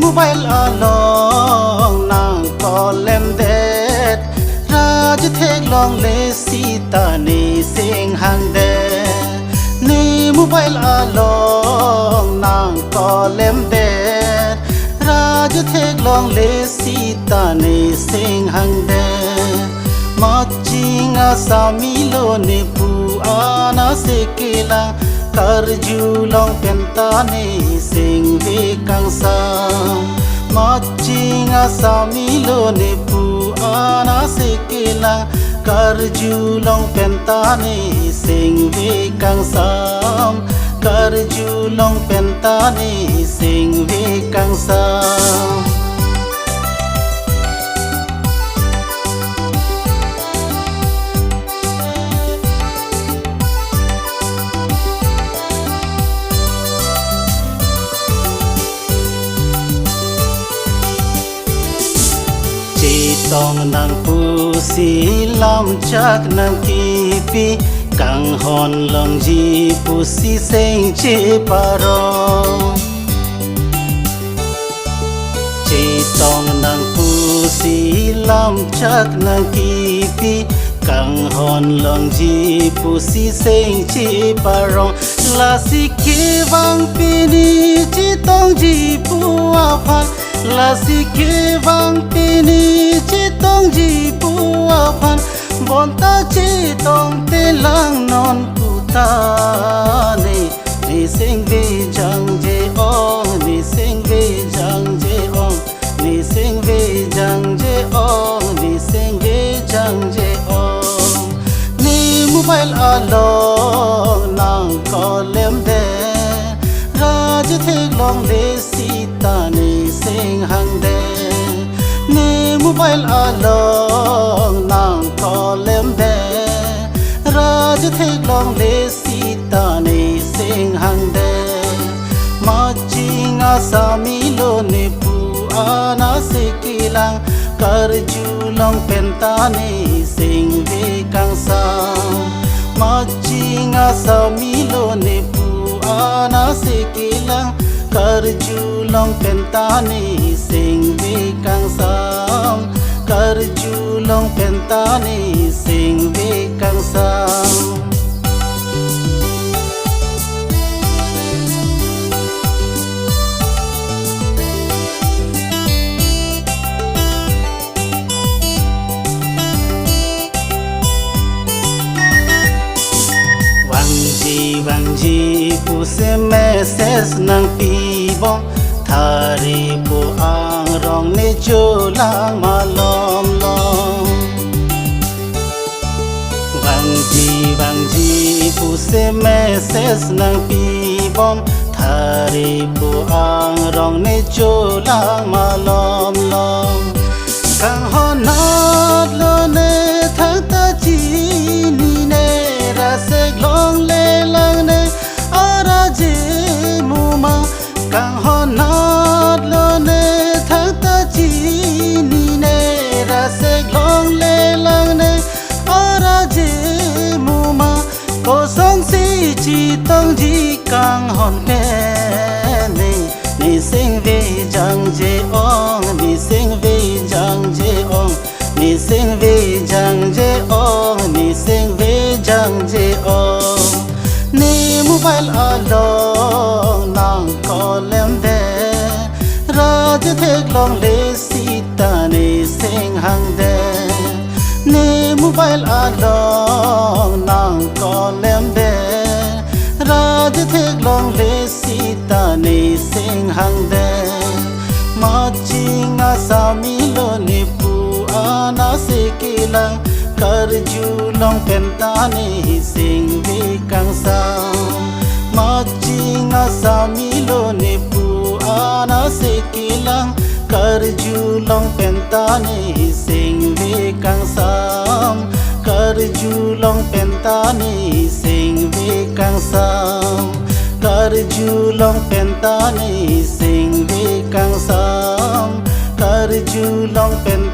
mobile along nang colem det raj thek long le sita ni sing hang de ni mobile along nang colem det raj thek long le sita ni sing hang de machinga samilo ni pu ana sekela karju long penta ni sing ve kang sam machinga samilo ni pu ana sekela karju long penta ni sing ve kang sam karju long penta ni sing ve kang sam tong nang pusi lam chak nang kipi kang hon long ji pusi sing che paro che tong nang pusi lam chak nang kipi kang hon long ji pusi sing che paro la si ke wang pini chi tong ji pu a la si ke wang pini chi tong ji pu a phan bon ta chi tong te lang non pu ta ni sing ve jang je ong ni sing ve jang je ong ni sing ve jang je ong ni sing ve jang je ong ni mobile along nang colem de raj thek long le sita ni sing hang de ni mobile along nang colem de raj thek long le sita ni sing hang de machinga samilo ni pu ana sekilang karju long penta ni sing ve kang sam machinga samilo ni pu ana sekilang karju long penta ni sing ve kang sam karju long penta ni sing ve kang sam Bang ji pu se message nang pi bom thari pu ang rong ne cho lang ma lom lom bang ji pu se message nang pi bom thari pu ang rong ne cho lang ma lom lom kang ho nat lo ne thang ta chi ni ne ra se long le lang ne ara je mu ma kang ho nat lo ne thang ta chi ni ne ra se long le lang ne ara je mu ma ko song si chi tong ji kang hon pe ni sing ve jang je ong ni sing ve jang je ong ni sing ve jang je ong ni sing ve jang je ong ni mobile along nang colem de raj thek long le sita ni sing hang de ni mobile along nang colem de raj thek long le sita ni sing hang de machinga samilo ni pu ana sekilang karju long penta ni sing ve kang sam machinga samilo ni pu ana sekilang karju long penta ni sing ve kang sam karju long penta ni sing ve kang sam Karjulong pentani sing vi kang sam Karjulong pentani